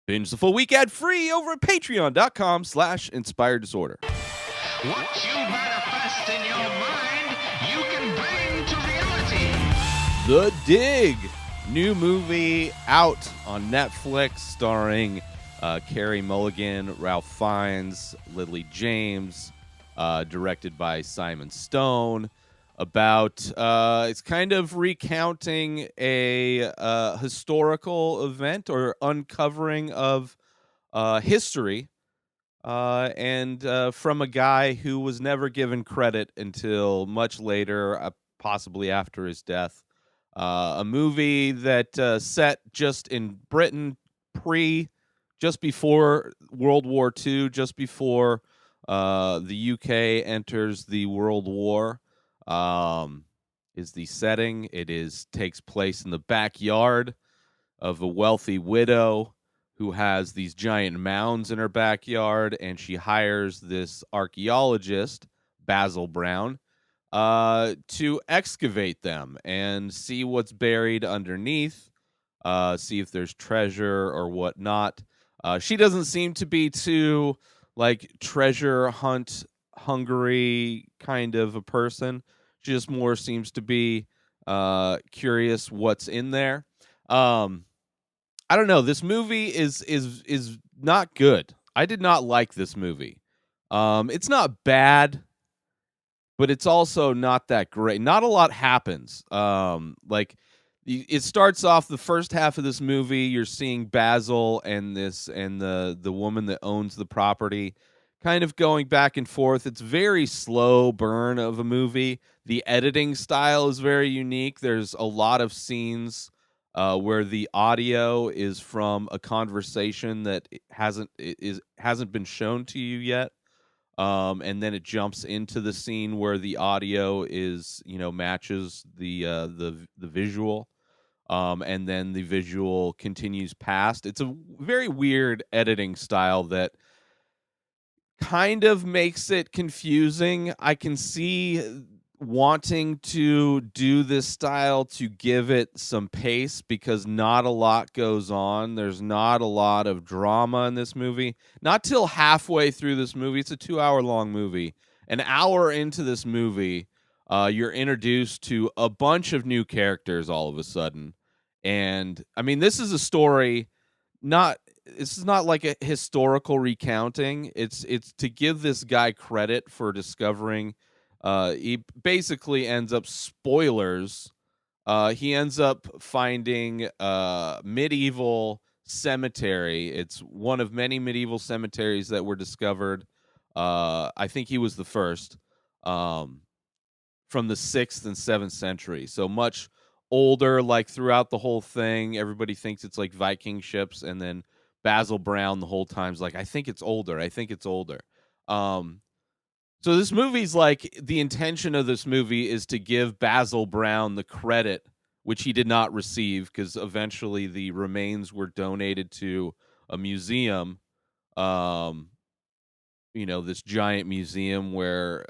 Binge the full week ad-free over at patreon.com/inspired disorder. What you manifest in your mind, you can bring to reality. The Dig, new movie out on Netflix starring Carey Mulligan, Ralph Fiennes, Lily James, directed by Simon Stone. It's kind of recounting a historical event or uncovering of history, and from a guy who was never given credit until much later, possibly after his death. A movie that set just in Britain just before World War II, just before the UK enters the World War, is the setting. Takes place in the backyard of a wealthy widow who has these giant mounds in her backyard, and she hires this archaeologist, Basil Brown, to excavate them and see what's buried underneath, see if there's treasure or whatnot. She doesn't seem to be too treasure hunt hungry kind of a person. She just more seems to be curious what's in there. I don't know. This movie is not good. I did not like this movie. It's not bad, but it's also not that great. Not a lot happens. It starts off the first half of this movie. You're seeing Basil and the woman that owns the property, kind of going back and forth. It's very slow burn of a movie. The editing style is very unique. There's a lot of scenes where the audio is from a conversation that hasn't been shown to you yet. And then it jumps into the scene where the audio is, matches the visual. And then the visual continues past. It's a very weird editing style that kind of makes it confusing. I can see wanting to do this style to give it some pace because not a lot goes on. There's not a lot of drama in this movie. Not till halfway through this movie. It's a 2-hour-long movie. An hour into this movie, you're introduced to a bunch of new characters all of a sudden. And I mean, this is a story, this is not like a historical recounting. It's to give this guy credit for discovering. He basically ends up, spoilers, he ends up finding a medieval cemetery. It's one of many medieval cemeteries that were discovered. I think he was the first, from the 6th and 7th century. So much older, throughout the whole thing. Everybody thinks it's like Viking ships, and then Basil Brown the whole time's like, I think it's older. So this movie's the intention of this movie is to give Basil Brown the credit, which he did not receive because eventually the remains were donated to a museum, this giant museum where,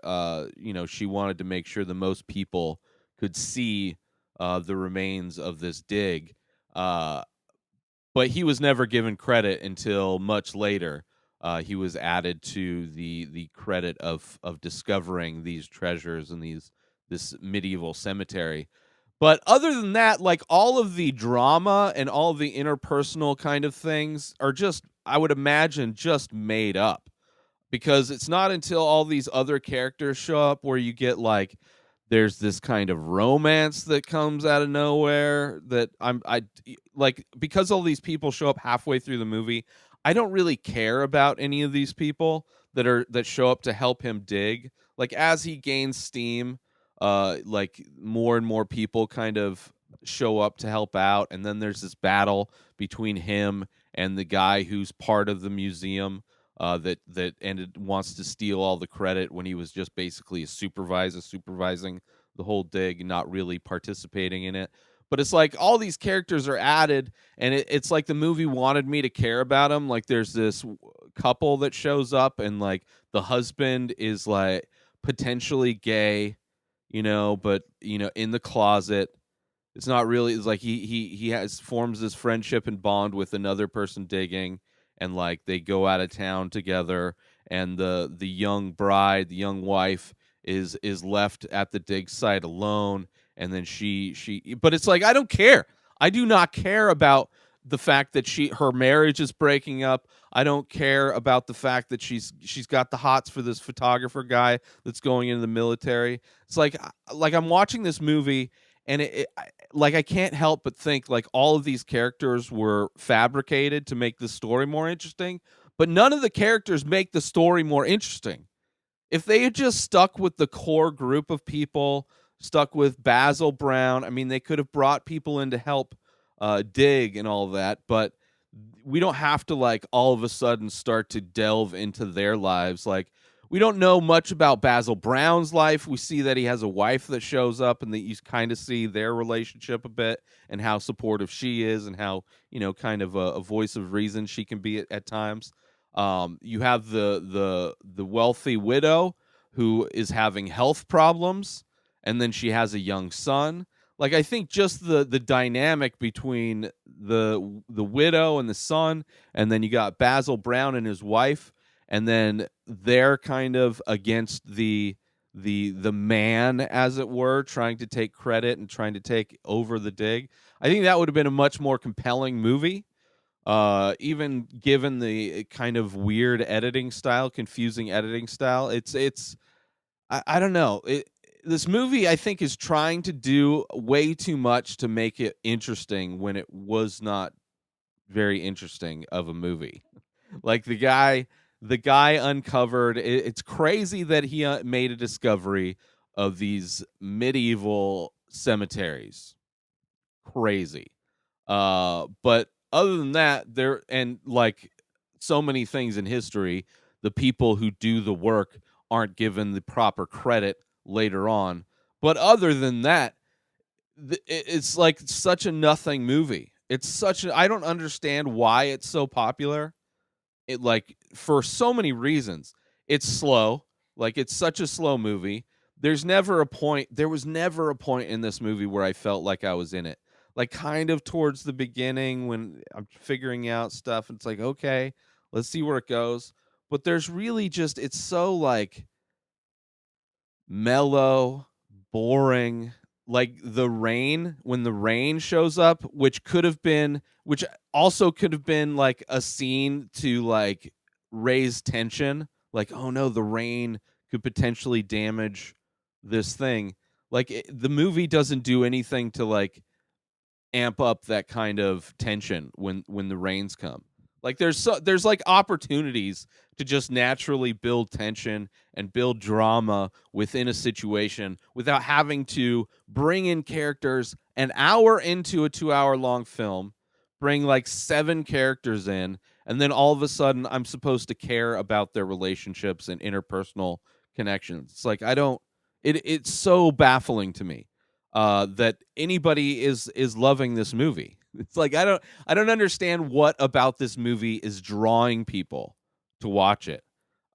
she wanted to make sure the most people could see the remains of this dig. But he was never given credit until much later. He was added to the credit of discovering these treasures and this medieval cemetery. But other than that, all of the drama and all of the interpersonal kind of things are just, I would imagine, just made up. Because it's not until all these other characters show up where you get there's this kind of romance that comes out of nowhere that because all these people show up halfway through the movie. I don't really care about any of these people that show up to help him dig. As he gains steam, more and more people kind of show up to help out, and then there's this battle between him and the guy who's part of the museum that wants to steal all the credit when he was just basically a supervisor supervising the whole dig, not really participating in it. But it's all these characters are added, and it's the movie wanted me to care about them. There's this couple that shows up, and the husband is potentially gay, but in the closet. It's not really. It's he forms this friendship and bond with another person digging, and like they go out of town together, and the young bride, the young wife is left at the dig site alone, and then she but it's like I don't care. I do not care about the fact that her marriage is breaking up. I don't care about the fact that she's got the hots for this photographer guy that's going into the military. It's like I'm watching this movie, and like I can't help but think like all of these characters were fabricated to make the story more interesting, but none of the characters make the story more interesting. If they had just stuck with the core group of people, stuck with Basil Brown, I mean, they could have brought people in to help dig and all of that, but we don't have to like all of a sudden start to delve into their lives. Like we don't know much about Basil Brown's life. We see that he has a wife that shows up, and that you kind of see their relationship a bit, and how supportive she is, and how, kind of a voice of reason she can be at times. You have the wealthy widow who is having health problems, and then she has a young son. Like I think just the dynamic between the widow and the son, and then you got Basil Brown and his wife, and then they're kind of against the man, as it were, trying to take credit and trying to take over the dig. I think that would have been a much more compelling movie, even given the kind of weird editing style, confusing editing style. I don't know. This movie, I think, is trying to do way too much to make it interesting when it was not very interesting of a movie. Like the guy uncovered. It's crazy that he made a discovery of these medieval cemeteries. Crazy. But other than that, there and like so many things in history, the people who do the work aren't given the proper credit later on. But other than that, it's like such a nothing movie. I don't understand why it's so popular. It like for so many reasons. It's slow. Like it's such a slow movie. There was never a point in this movie where I felt like I was in it. Like kind of towards the beginning when I'm figuring out stuff, it's like, okay, let's see where it goes. But there's really just it's so like mellow, boring. Like when the rain shows up, which also could have been like a scene to like raise tension. Like, oh no, the rain could potentially damage this thing. Like the movie doesn't do anything to like amp up that kind of tension when the rains come. Like there's like opportunities to just naturally build tension and build drama within a situation without having to bring in characters an hour into a 2 hour long film, bring like 7 characters in, and then all of a sudden I'm supposed to care about their relationships and interpersonal connections. It's like I don't it's so baffling to me that anybody is loving this movie. It's like I don't understand what about this movie is drawing people to watch it.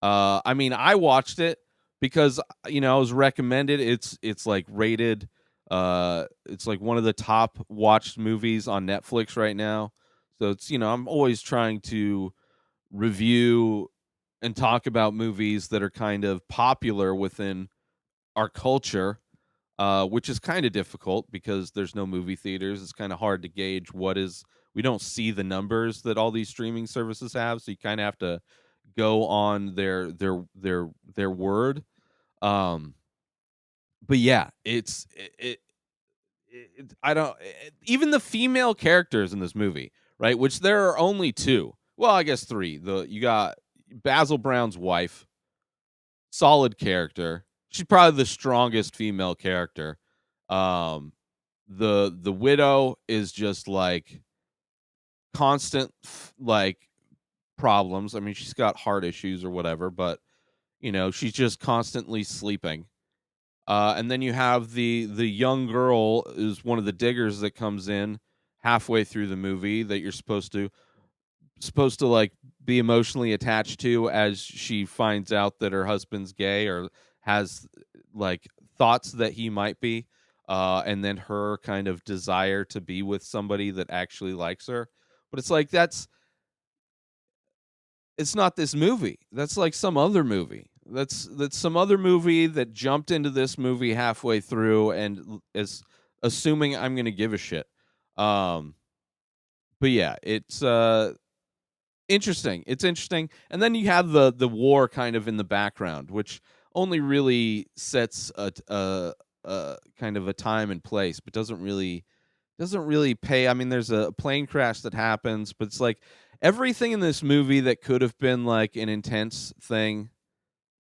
I mean, I watched it because I was recommended. It's like rated. It's like one of the top watched movies on Netflix right now. So it's I'm always trying to review and talk about movies that are kind of popular within our culture, which is kind of difficult because there's no movie theaters. It's kind of hard to gauge we don't see the numbers that all these streaming services have, so you kind of have to go on their word. Um, but yeah, I don't even the female characters in this movie, right? Which there are only two. Well, I guess three. You got Basil Brown's wife, solid character. She's probably the strongest female character. Um, the widow is just like constant like problems. I mean, she's got heart issues or whatever, but she's just constantly sleeping. And then you have the young girl is one of the diggers that comes in halfway through the movie that you're supposed to like be emotionally attached to as she finds out that her husband's gay or has like thoughts that he might be, and then her kind of desire to be with somebody that actually likes her. But it's like it's not this movie. That's like some other movie. That's some other movie that jumped into this movie halfway through and is assuming I'm going to give a shit. Um, but yeah, it's interesting. It's interesting. And then you have the war kind of in the background, which only really sets a kind of a time and place, but doesn't really pay. I mean, there's a plane crash that happens, but it's like everything in this movie that could have been like an intense thing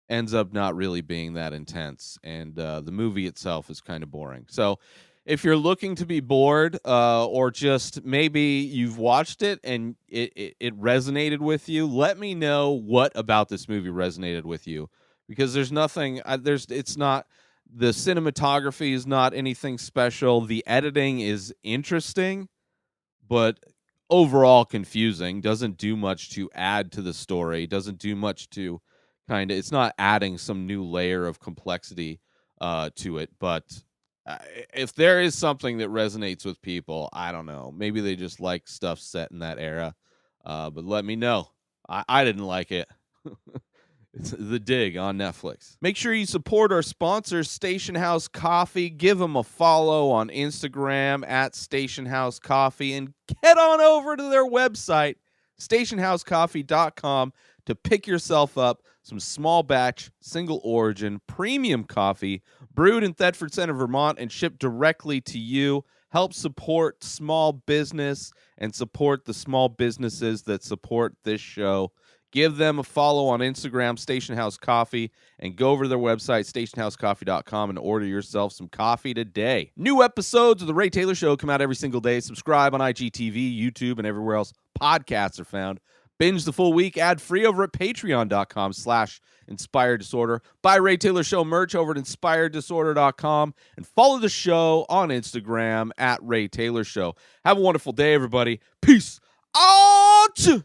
ends up not really being that intense, and the movie itself is kind of boring. So, if you're looking to be bored, or just maybe you've watched it and it resonated with you, let me know what about this movie resonated with you, because there's nothing. It's not, the cinematography is not anything special. The editing is interesting, but overall confusing. Doesn't do much to add to the story. Doesn't do much to it's not adding some new layer of complexity to it. But uh, if there is something that resonates with people, I don't know. Maybe they just like stuff set in that era. But let me know. I didn't like it. It's The Dig on Netflix. Make sure you support our sponsor, Station House Coffee. Give them a follow on Instagram at Station House Coffee, and get on over to their website, stationhousecoffee.com, to pick yourself up some small batch, single origin, premium coffee brewed in Thetford Center, Vermont, and shipped directly to you. Help support small business and support the small businesses that support this show. Give them a follow on Instagram, Station House Coffee, and go over to their website, stationhousecoffee.com, and order yourself some coffee today. New episodes of The Ray Taylor Show come out every single day. Subscribe on IGTV, YouTube, and everywhere else podcasts are found. Binge the full week ad-free over at patreon.com/Inspired Disorder. Buy Ray Taylor Show merch over at inspireddisorder.com, and follow the show on Instagram at Ray Taylor Show. Have a wonderful day, everybody. Peace out!